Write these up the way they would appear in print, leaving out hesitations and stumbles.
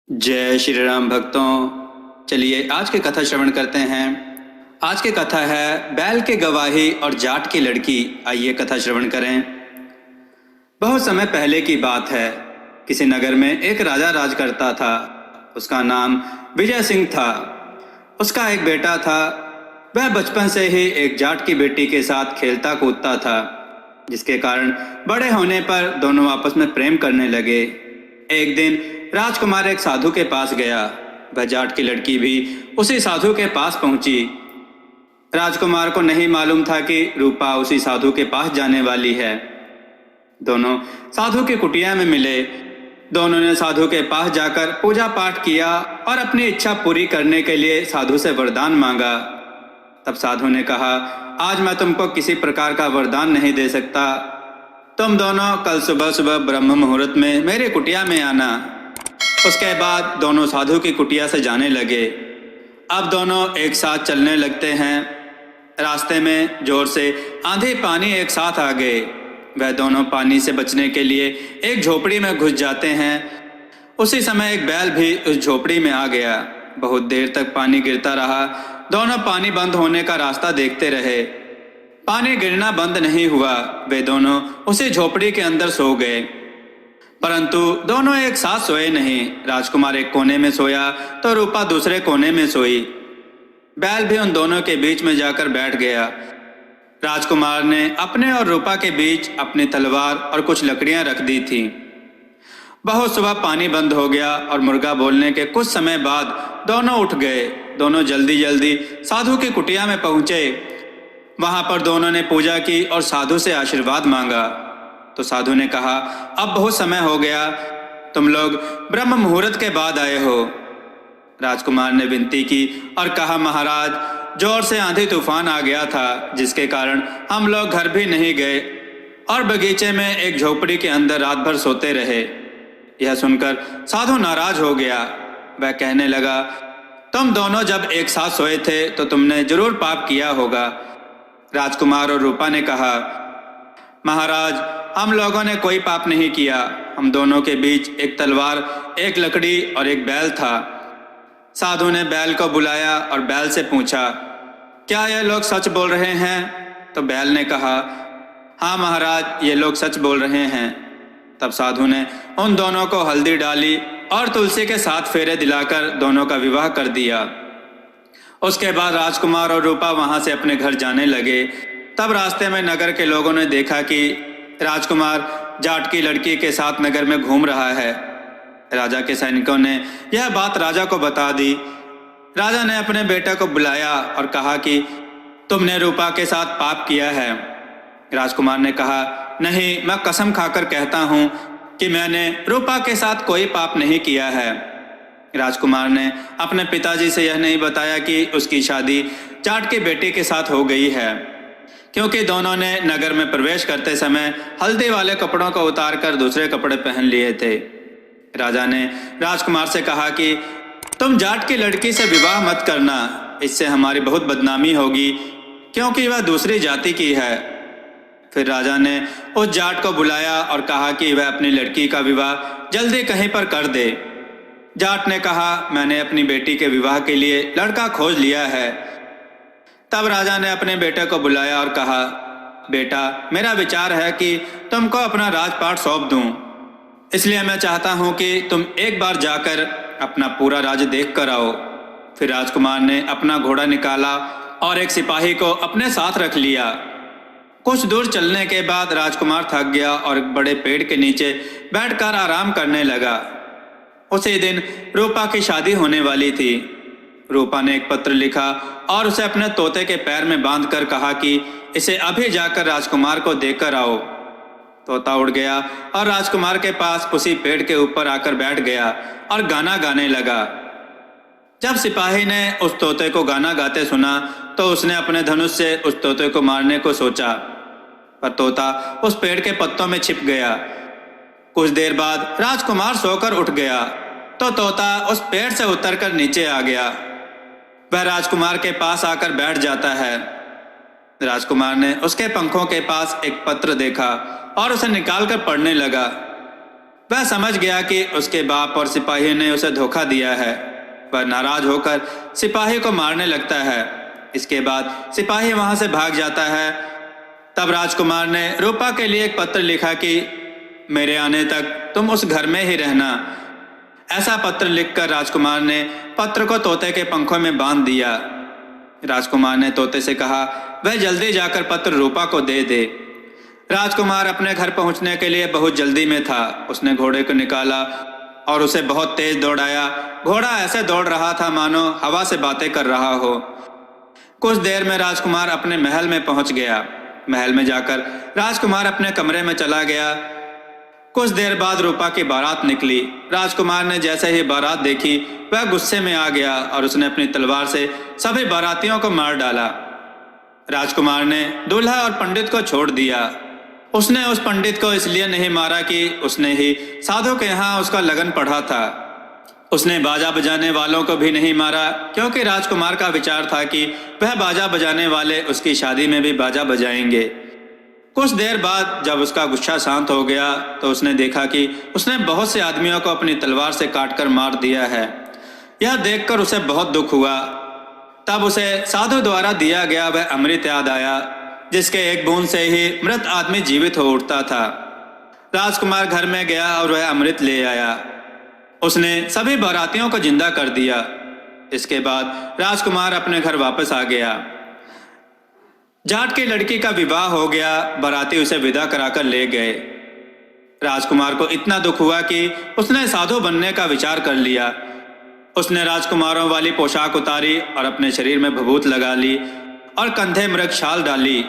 जय श्री राम भक्तों। चलिए आज की कथा श्रवण करते हैं। आज की कथा है बैल के गवाही और जाट की लड़की। आइए कथा श्रवण करें। बहुत समय पहले की बात है। किसी नगर में एक राजा राज करता था। उसका नाम विजय सिंह था। उसका एक बेटा था। वह बचपन से ही एक जाट की बेटी के साथ खेलता कूदता था, जिसके कारण बड़े होने पर दोनों आपस में प्रेम करने लगे। एक दिन राजकुमार एक साधु के पास गया। वह जाट की लड़की भी उसी साधु के पास पहुंची। राजकुमार को नहीं मालूम था कि रूपा उसी साधु के पास जाने वाली है। दोनों साधु की कुटिया में मिले। दोनों ने साधु के पास जाकर पूजा पाठ किया और अपनी इच्छा पूरी करने के लिए साधु से वरदान मांगा। तब साधु ने कहा, आज मैं तुमको किसी प्रकार का वरदान नहीं दे सकता। तुम दोनों कल सुबह सुबह ब्रह्म मुहूर्त में मेरे कुटिया में आना। उसके बाद दोनों साधु की कुटिया से जाने लगे। अब दोनों एक साथ चलने लगते हैं। रास्ते में जोर से आंधी पानी एक साथ आ गए। वह दोनों पानी से बचने के लिए एक झोपड़ी में घुस जाते हैं। उसी समय एक बैल भी उस झोपड़ी में आ गया। बहुत देर तक पानी गिरता रहा। दोनों पानी बंद होने का रास्ता देखते रहे। पानी गिरना बंद नहीं हुआ। वे दोनों उसी झोपड़ी के अंदर सो गए, परंतु दोनों एक साथ सोए नहीं। राजकुमार एक कोने में सोया तो रूपा दूसरे कोने में सोई। बैल भी उन दोनों के बीच में जाकर बैठ गया। राजकुमार ने अपने और रूपा के बीच अपनी तलवार और कुछ लकड़ियां रख दी थी। बहुत सुबह पानी बंद हो गया और मुर्गा बोलने के कुछ समय बाद दोनों उठ गए। दोनों जल्दी जल्दी साधु की कुटिया में पहुंचे। वहां पर दोनों ने पूजा की और साधु से आशीर्वाद मांगा। तो साधु ने कहा, अब बहुत समय हो गया, तुम लोग ब्रह्म मुहूर्त के बाद आए हो। राजकुमार ने विनती की और कहा, महाराज, जोर से आंधी तूफान आ गया था, जिसके कारण हम लोग घर भी नहीं गए और बगीचे में एक झोपड़ी के अंदर रात भर सोते रहे। यह सुनकर साधु नाराज हो गया। वह कहने लगा, तुम दोनों जब एक साथ सोए थे तो तुमने जरूर पाप किया होगा। राजकुमार और रूपा ने कहा, महाराज, हम लोगों ने कोई पाप नहीं किया। हम दोनों के बीच एक तलवार, एक लकड़ी और एक बैल था। साधु ने बैल को बुलाया और बैल से पूछा, क्या ये लोग सच बोल रहे हैं? तो बैल ने कहा, हाँ महाराज, ये लोग सच बोल रहे हैं। तब साधु ने उन दोनों को हल्दी डाली और तुलसी के 7 फेरे दिलाकर दोनों का विवाह कर दिया। उसके बाद राजकुमार और रूपा वहां से अपने घर जाने लगे। तब रास्ते में नगर के लोगों ने देखा कि राजकुमार जाट की लड़की के साथ नगर में घूम रहा है। राजा के सैनिकों ने यह बात राजा को बता दी। राजा ने अपने बेटे को बुलाया और कहा कि तुमने रूपा के साथ पाप किया है। राजकुमार ने कहा, नहीं, मैं कसम खाकर कहता हूँ कि मैंने रूपा के साथ कोई पाप नहीं किया है। राजकुमार ने अपने पिताजी से यह नहीं बताया कि उसकी शादी जाट की बेटी के साथ हो गई है, क्योंकि दोनों ने नगर में प्रवेश करते समय हल्दी वाले कपड़ों को उतारकर दूसरे कपड़े पहन लिए थे। राजा ने राजकुमार से कहा कि तुम जाट की लड़की से विवाह मत करना, इससे हमारी बहुत बदनामी होगी, क्योंकि वह दूसरी जाति की है। फिर राजा ने उस जाट को बुलाया और कहा कि वह अपनी लड़की का विवाह जल्दी कहीं पर कर दे। जाट ने कहा, मैंने अपनी बेटी के विवाह के लिए लड़का खोज लिया है। तब राजा ने अपने बेटे को बुलाया और कहा, बेटा, मेरा विचार है कि तुमको अपना राजपाट सौंप दूं। इसलिए मैं चाहता हूं कि तुम एक बार जाकर अपना पूरा राज्य देख कर आओ। फिर राजकुमार ने अपना घोड़ा निकाला और एक सिपाही को अपने साथ रख लिया। कुछ दूर चलने के बाद राजकुमार थक गया और एक बड़े पेड़ के नीचे बैठकर आराम करने लगा। उसी दिन रूपा की शादी होने वाली थी। रूपा ने एक पत्र लिखा और उसे अपने तोते के पैर में बांधकर कहा कि इसे अभी जाकर राजकुमार को देकर आओ। तोता उड़ गया और राजकुमार के पास उसी पेड़ के ऊपर आकर बैठ गया और गाना गाने लगा। जब सिपाही ने उस तोते को गाना गाते सुना तो उसने अपने धनुष से उस तोते को मारने को सोचा, पर तोता उस पेड़ के पत्तों में छिप गया। कुछ देर बाद राजकुमार सोकर उठ गया तो तोता उस पेड़ से उतरकर नीचे आ गया। वह राजकुमार के पास आकर बैठ जाता है। राजकुमार ने उसके पंखों के पास एक पत्र देखा और उसे निकालकर पढ़ने लगा। वह समझ गया कि उसके बाप और सिपाही ने उसे धोखा दिया है। वह नाराज होकर सिपाही को मारने लगता है। इसके बाद सिपाही वहां से भाग जाता है। तब राजकुमार ने रूपा के लिए एक पत्र लिखा कि मेरे आने तक तुम उस घर में ही रहना। ऐसा पत्र लिखकर राजकुमार ने पत्र को तोते के पंखों में बांध दिया। राजकुमार ने तोते से कहा वह जल्दी जाकर पत्र रूपा को दे दे। राजकुमार अपने घर पहुंचने के लिए बहुत जल्दी में था। उसने घोड़े को निकाला और उसे बहुत तेज दौड़ाया। घोड़ा ऐसे दौड़ रहा था मानो हवा से बातें कर रहा हो। कुछ देर में राजकुमार अपने महल में पहुंच गया। महल में जाकर राजकुमार अपने कमरे में चला गया। कुछ देर बाद रूपा की बारात निकली। राजकुमार ने जैसे ही बारात देखी वह गुस्से में आ गया और उसने अपनी तलवार से सभी बारातियों को मार डाला। राजकुमार ने दूल्हा और पंडित को छोड़ दिया। उसने उस पंडित को इसलिए नहीं मारा कि उसने ही साधु के यहाँ उसका लगन पढ़ा था। उसने बाजा बजाने वालों को भी नहीं मारा क्योंकि राजकुमार का विचार था कि वह बाजा बजाने वाले उसकी शादी में भी बाजा बजाएंगे। कुछ देर बाद जब उसका गुस्सा शांत हो गया तो उसने देखा कि उसने बहुत से आदमियों को अपनी तलवार से काटकर मार दिया है। यह देखकर उसे बहुत दुख हुआ। तब उसे साधु द्वारा दिया गया वह अमृत याद आया, जिसके एक बूंद से ही मृत आदमी जीवित हो उठता था। राजकुमार घर में गया और वह अमृत ले आया। उसने सभी बारातियों को जिंदा कर दिया। इसके बाद राजकुमार अपने घर वापस आ गया। जाट की लड़की का विवाह हो गया। बाराती उसे विदा कराकर ले गए। राजकुमार को इतना दुख हुआ कि उसने साधु बनने का विचार कर लिया। उसने राजकुमारों वाली पोशाक उतारी और अपने शरीर में भभूत लगा ली और कंधे मृग शाल डाली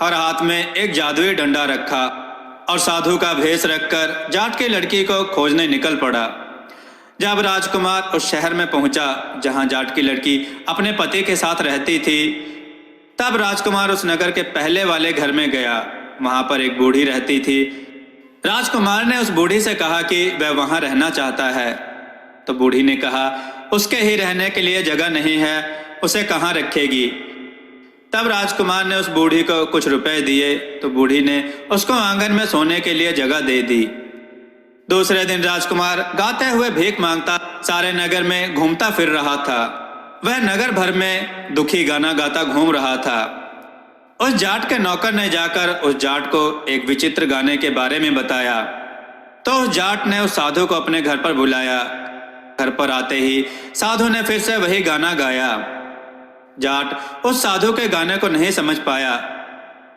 और हाथ में एक जादुई डंडा रखा और साधु का भेष रखकर जाट की लड़की को खोजने निकल पड़ा। जब राजकुमार उस शहर में पहुंचा जहां जाट की लड़की अपने पति के साथ रहती थी, तब राजकुमार उस नगर के पहले वाले घर में गया। वहां पर एक बूढ़ी रहती थी। राजकुमार ने उस बूढ़ी से कहा कि वह वहां रहना चाहता है। तो बूढ़ी ने कहा उसके ही रहने के लिए जगह नहीं है, उसे कहाँ रखेगी। तब राजकुमार ने उस बूढ़ी को कुछ रुपए दिए तो बूढ़ी ने उसको आंगन में सोने के लिए जगह दे दी। दूसरे दिन राजकुमार गाते हुए भीख मांगता सारे नगर में घूमता फिर रहा था। वह नगर भर में दुखी गाना गाता घूम रहा था। उस जाट के नौकर ने जाकर उस जाट को एक विचित्र गाने के बारे में बताया। तो उस जाट ने उस साधु को अपने घर पर बुलाया। घर पर आते ही साधु ने फिर से वही गाना गाया। जाट उस साधु के गाने को नहीं समझ पाया,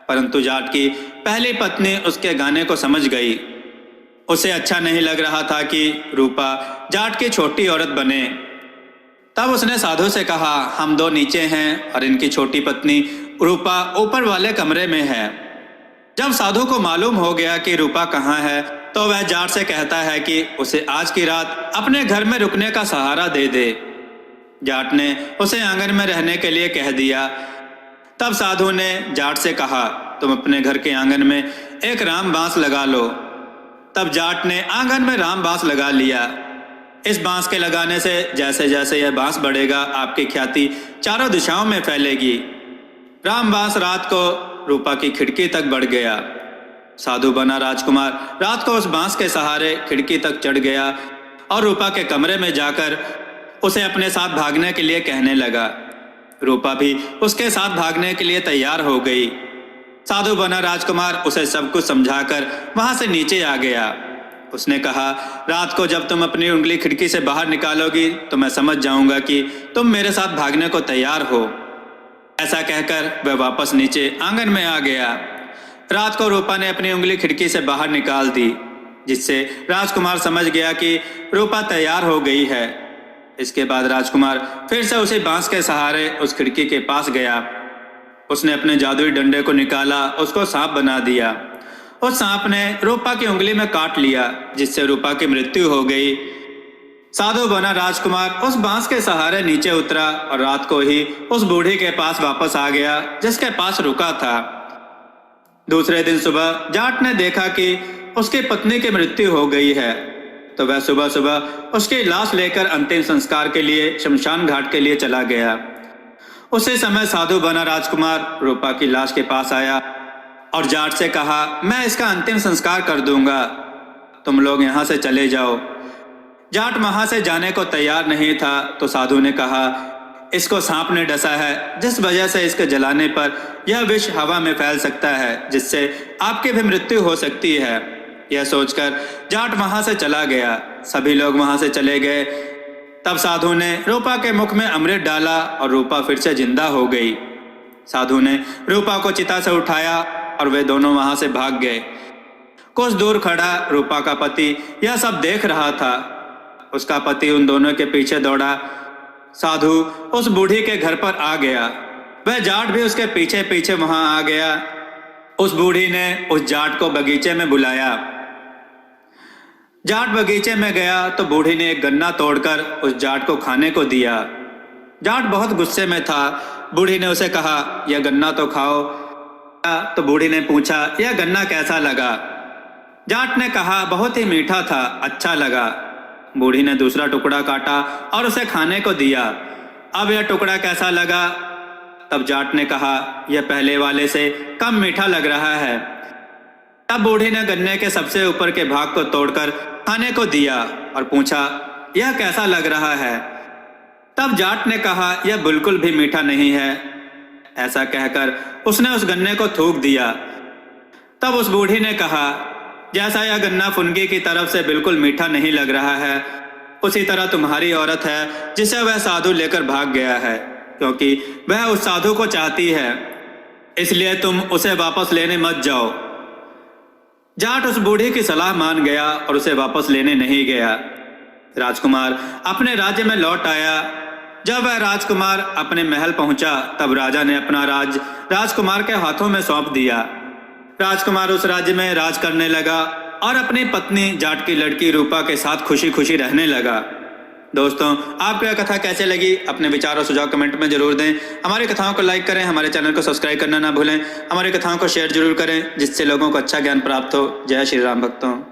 परंतु जाट की पहली पत्नी उसके गाने को समझ गई। उसे अच्छा नहीं लग रहा था कि रूपा जाट की छोटी औरत बने। तब उसने साधु से कहा हम दो नीचे हैं और इनकी छोटी पत्नी रूपा ऊपर वाले कमरे में है। जब साधु को मालूम हो गया कि रूपा कहाँ है तो वह जाट से कहता है कि उसे आज की रात अपने घर में रुकने का सहारा दे दे। जाट ने उसे आंगन में रहने के लिए कह दिया। तब साधु ने जाट से कहा तुम अपने घर के आंगन में एक राम बांस लगा लो। तब जाट ने आंगन में राम बांस लगा लिया। इस बांस के लगाने से जैसे जैसे यह बांस बढ़ेगा आपकी ख्याति चारों दिशाओं में फैलेगी। राम बांस रात को रूपा की खिड़की तक बढ़ गया। साधु बना राजकुमार रात को उस बांस के सहारे खिड़की तक चढ़ गया और रूपा के कमरे में जाकर उसे अपने साथ भागने के लिए कहने लगा। रूपा भी उसके साथ भागने के लिए तैयार हो गई। साधु बना राजकुमार उसे सब कुछ समझाकर वहां से नीचे आ गया। उसने कहा रात को जब तुम अपनी उंगली खिड़की से बाहर निकालोगी तो मैं समझ जाऊंगा कि तुम मेरे साथ भागने को तैयार हो। ऐसा कहकर वह वापस नीचे आंगन में आ गया। रात को रूपा ने अपनी उंगली खिड़की से बाहर निकाल दी, जिससे राजकुमार समझ गया कि रूपा तैयार हो गई है। इसके बाद राजकुमार फिर से उसी बांस के सहारे उस खिड़की के पास गया। उसने अपने जादुई डंडे को निकाला, उसको सांप बना दिया। उस सांप ने रूपा की उंगली में काट लिया, जिससे रूपा की मृत्यु हो गई। साधु बना राजकुमार उस बांस के सहारे नीचे उतरा और रात को ही उस बूढ़ी के पास वापस आ गया जिसके पास रुका था। दूसरे दिन सुबह जाट ने देखा कि उसकी पत्नी की मृत्यु हो गई है, तो वह सुबह सुबह उसकी लाश लेकर अंतिम संस्कार के लिए शमशान घाट के लिए चला गया। उसी समय साधु बना राजकुमार रूपा की लाश के पास आया और जाट से कहा मैं इसका अंतिम संस्कार कर दूंगा। तुम लोग यहाँ से चले जाओ। जाट वहां से जाने को तैयार नहीं था तो साधु ने कहा, इसको सांप ने डसा है, जिस वजह से इसके जलाने पर यह विष हवा में फैल सकता है, जिससे आपकी भी मृत्यु हो सकती है। यह सोचकर जाट वहां से चला गया। सभी लोग वहां से चले गए। तब साधु ने रूपा के मुख में अमृत डाला और रूपा फिर से जिंदा हो गई। साधु ने रूपा को चिता से उठाया और वे दोनों वहां से भाग गए। कुछ दूर खड़ा रूपा का पति यह सब देख रहा था। उसका पति उन दोनों के पीछे दौड़ा। साधु उस बूढ़ी के घर पर आ गया। वह जाट भी उसके पीछे पीछे वहां आ गया। उस बूढ़ी ने उस जाट को बगीचे में बुलाया। जाट बगीचे में गया तो बूढ़ी ने एक गन्ना तोड़कर उस जाट को खाने को दिया। जाट बहुत गुस्से में था। बूढ़ी ने उसे कहा, यह गन्ना तो खाओ। तो बूढ़ी ने पूछा, यह गन्ना कैसा लगा? जाट ने कहा, बहुत ही मीठा था, अच्छा लगा। बूढ़ी ने दूसरा टुकड़ा काटा और उसे खाने को दिया। अब यह टुकड़ा कैसा लगा? तब जाट ने कहा, यह पहले वाले से कम मीठा लग रहा है। तब बूढ़ी ने गन्ने के सबसे ऊपर के भाग को तोड़कर खाने को दिया और पूछा, यह कैसा लग रहा है? तब जाट ने कहा, यह बिल्कुल भी मीठा नहीं है। ऐसा कहकर उसने उस गन्ने को थूक दिया। तब उस बूढ़ी ने कहा, जैसा यह गन्ना फुनगी की तरफ से बिल्कुल मीठा नहीं लग रहा है, उसी तरह तुम्हारी औरत है जिसे वह साधु लेकर भाग गया है, क्योंकि वह उस साधु को चाहती है, इसलिए तुम उसे वापस लेने मत जाओ। जाट उस बूढ़ी की सलाह मान गया और उसे वापस लेने नहीं गया। राजकुमार अपने राज्य में लौट आया। जब वह राजकुमार अपने महल पहुंचा तब राजा ने अपना राज राजकुमार के हाथों में सौंप दिया। राजकुमार उस राज्य में राज करने लगा और अपनी पत्नी जाट की लड़की रूपा के साथ खुशी खुशी रहने लगा। दोस्तों, आपको यह कथा कैसे लगी? अपने विचार और सुझाव कमेंट में जरूर दें। हमारी कथाओं को लाइक करें, हमारे चैनल को सब्सक्राइब करना ना भूलें। हमारी कथाओं को शेयर जरूर करें, जिससे लोगों को अच्छा ज्ञान प्राप्त हो। जय श्री राम भक्तों।